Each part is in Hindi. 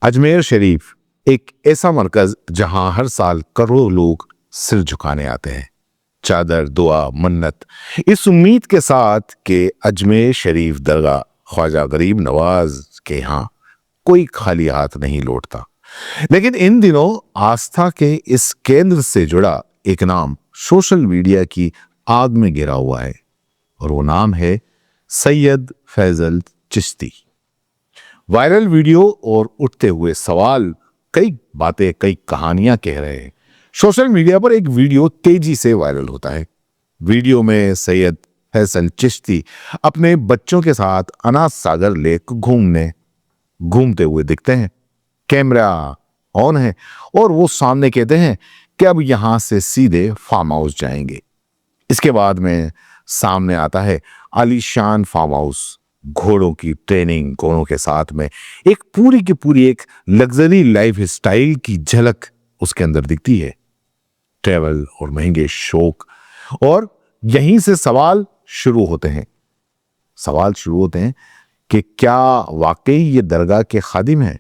अजमेर शरीफ एक ऐसा मरकज जहां हर साल करोड़ों लोग सिर झुकाने आते हैं, चादर, दुआ, मन्नत, इस उम्मीद के साथ कि अजमेर शरीफ दरगाह ख्वाजा गरीब नवाज के यहाँ कोई खाली हाथ नहीं लौटता। लेकिन इन दिनों आस्था के इस केंद्र से जुड़ा एक नाम सोशल मीडिया की आग में गिरा हुआ है और वो नाम है सैयद फैजल चिश्ती। वायरल वीडियो और उठते हुए सवाल, कई बातें, कई कहानियां कह रहे हैं। सोशल मीडिया पर एक वीडियो तेजी से वायरल होता है। वीडियो में सैयद फैसल चिश्ती अपने बच्चों के साथ अनाथ सागर लेक घूमते हुए दिखते हैं। कैमरा ऑन है और वो सामने कहते हैं कि अब यहां से सीधे फार्म हाउस जाएंगे। इसके बाद में सामने आता है आलीशान फार्म हाउस, घोड़ों की ट्रेनिंग, घोड़ों के साथ में एक पूरी की पूरी एक लग्जरी लाइफ स्टाइल की झलक उसके अंदर दिखती है। ट्रैवल और महंगे शौक, और यहीं से सवाल शुरू होते हैं कि क्या वाकई ये दरगाह के खादिम हैं?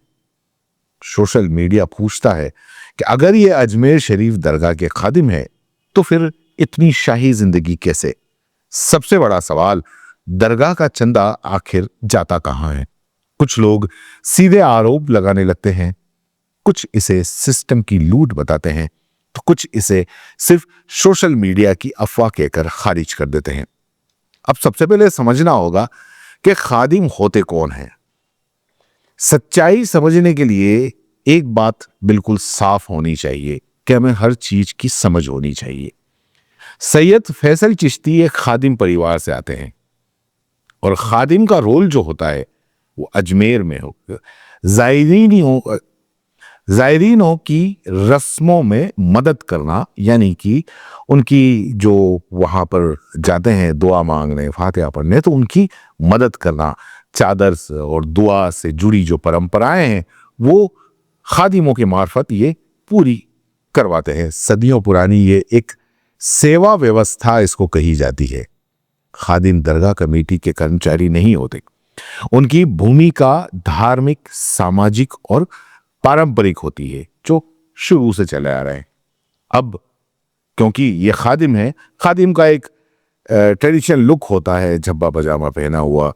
सोशल मीडिया पूछता है कि अगर ये अजमेर शरीफ दरगाह के खादिम है तो फिर इतनी शाही जिंदगी कैसे? सबसे बड़ा सवाल, दरगाह का चंदा आखिर जाता कहां है? कुछ लोग सीधे आरोप लगाने लगते हैं, कुछ इसे सिस्टम की लूट बताते हैं, तो कुछ इसे सिर्फ सोशल मीडिया की अफवाह कहकर खारिज कर देते हैं। अब सबसे पहले समझना होगा कि खादिम होते कौन हैं। सच्चाई समझने के लिए एक बात बिल्कुल साफ होनी चाहिए कि हमें हर चीज की समझ होनी चाहिए। सैयद फैसल चिश्ती एक खादिम परिवार से आते हैं और खादिम का रोल जो होता है वो अजमेर में हो ज़ायरीनों की रस्मों में मदद करना, यानी कि उनकी जो वहाँ पर जाते हैं दुआ मांगने, फातिहा पढ़ने, तो उनकी मदद करना, चादर से और दुआ से जुड़ी जो परंपराएं हैं वो खादिमों के मार्फत ये पूरी करवाते हैं। सदियों पुरानी ये एक सेवा व्यवस्था इसको कही जाती है। खादिम दरगाह कमेटी के कर्मचारी नहीं होते, उनकी भूमिका धार्मिक, सामाजिक और पारंपरिक होती है जो शुरू से चले आ रहे हैं। अब क्योंकि ये खादिम है, खादिम का एक ट्रेडिशनल लुक होता है, झब्बा पजामा पहना हुआ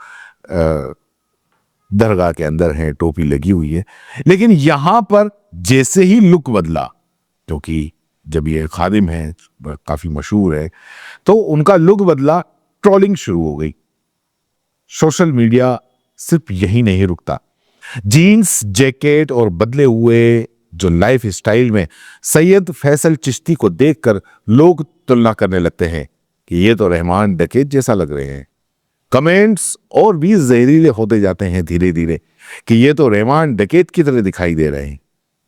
दरगाह के अंदर है, टोपी लगी हुई है। लेकिन यहां पर जैसे ही लुक बदला, क्योंकि जब ये खादिम है, काफी मशहूर है, तो उनका लुक बदला, ट्रोलिंग शुरू हो गई। सोशल मीडिया सिर्फ यही नहीं रुकता, जीन्स, जैकेट और बदले हुए जो लाइफ स्टाइल में सैयद फैसल चिश्ती को देखकर लोग तुलना करने लगते हैं कि ये तो रहमान डकैत जैसा लग रहे हैं। कमेंट्स और भी जहरीले होते जाते हैं धीरे धीरे कि ये तो रहमान डकैत की तरह दिखाई दे रहे हैं।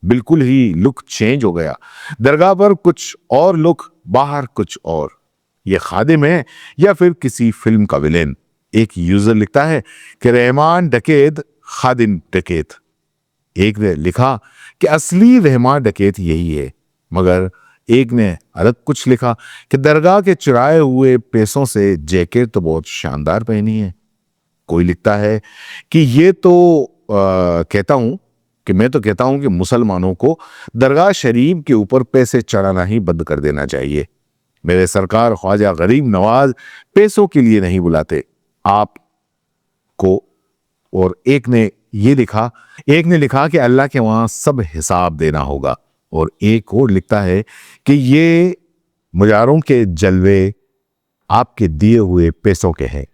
बिल्कुल ही लुक चेंज हो गया। दरगाह पर कुछ और लुक, बाहर कुछ और। ये खादिम है या फिर किसी फिल्म का विलेन? एक यूजर लिखता है कि रहमान डकैत, खादिम डकैत। एक ने लिखा कि असली रहमान डकैत यही है, मगर एक ने अलग कुछ लिखा कि दरगाह के चुराए हुए पैसों से जैकेट तो बहुत शानदार पहनी है। कोई लिखता है कि मैं तो कहता हूं कि मुसलमानों को दरगाह शरीफ के ऊपर पैसे चढ़ाना ही बंद कर देना चाहिए। मेरे सरकार ख्वाजा गरीब नवाज पैसों के लिए नहीं बुलाते आपको। और एक ने लिखा कि अल्लाह के वहां सब हिसाब देना होगा। और एक और लिखता है कि ये मुजारों के जलवे आपके दिए हुए पैसों के हैं।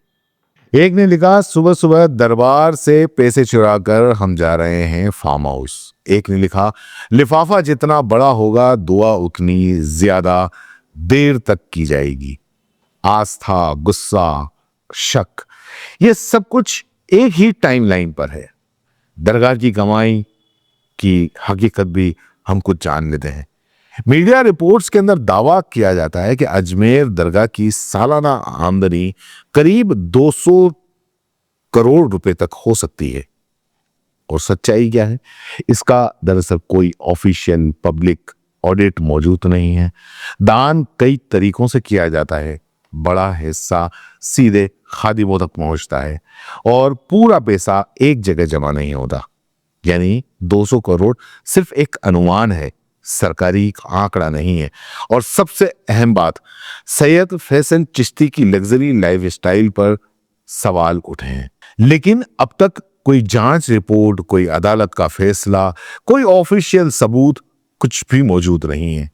एक ने लिखा, सुबह सुबह दरबार से पैसे चुराकर हम जा रहे हैं फार्म हाउस। एक ने लिखा, लिफाफा जितना बड़ा होगा दुआ उतनी ज्यादा देर तक की जाएगी। आस्था, गुस्सा, शक, ये सब कुछ एक ही टाइमलाइन पर है। दरगाह की कमाई की हकीकत भी हम कुछ जान लेते हैं। मीडिया रिपोर्ट्स के अंदर दावा किया जाता है कि अजमेर दरगाह की सालाना आमदनी करीब 200 करोड़ रुपए तक हो सकती है। और सच्चाई क्या है? इसका दरअसल कोई ऑफिशियल पब्लिक ऑडिट मौजूद नहीं है। दान कई तरीकों से किया जाता है, बड़ा हिस्सा सीधे खादिमों तक पहुंचता है और पूरा पैसा एक जगह जमा नहीं होता। यानी 200 करोड़ सिर्फ एक अनुमान है, सरकारी आंकड़ा नहीं है। और सबसे अहम बात, सैयद फैसल चिश्ती की लग्जरी लाइफस्टाइल पर सवाल उठे हैं, लेकिन अब तक कोई जांच रिपोर्ट, कोई अदालत का फैसला, कोई ऑफिशियल सबूत कुछ भी मौजूद नहीं है।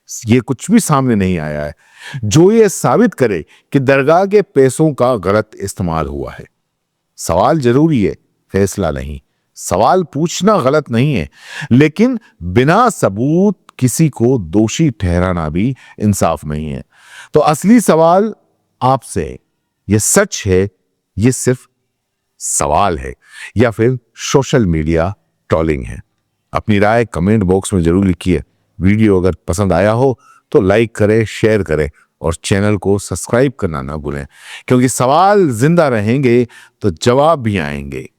ये कुछ भी सामने नहीं आया है जो ये साबित करे कि दरगाह के पैसों का गलत इस्तेमाल हुआ है। सवाल जरूरी है, फैसला नहीं। सवाल पूछना गलत नहीं है, लेकिन बिना सबूत किसी को दोषी ठहराना भी इंसाफ नहीं है। तो असली सवाल आपसे, ये सच है, ये सिर्फ सवाल है, या फिर सोशल मीडिया ट्रोलिंग है? अपनी राय कमेंट बॉक्स में जरूर लिखिए। वीडियो अगर पसंद आया हो तो लाइक करें, शेयर करें और चैनल को सब्सक्राइब करना ना भूलें, क्योंकि सवाल जिंदा रहेंगे तो जवाब भी आएंगे।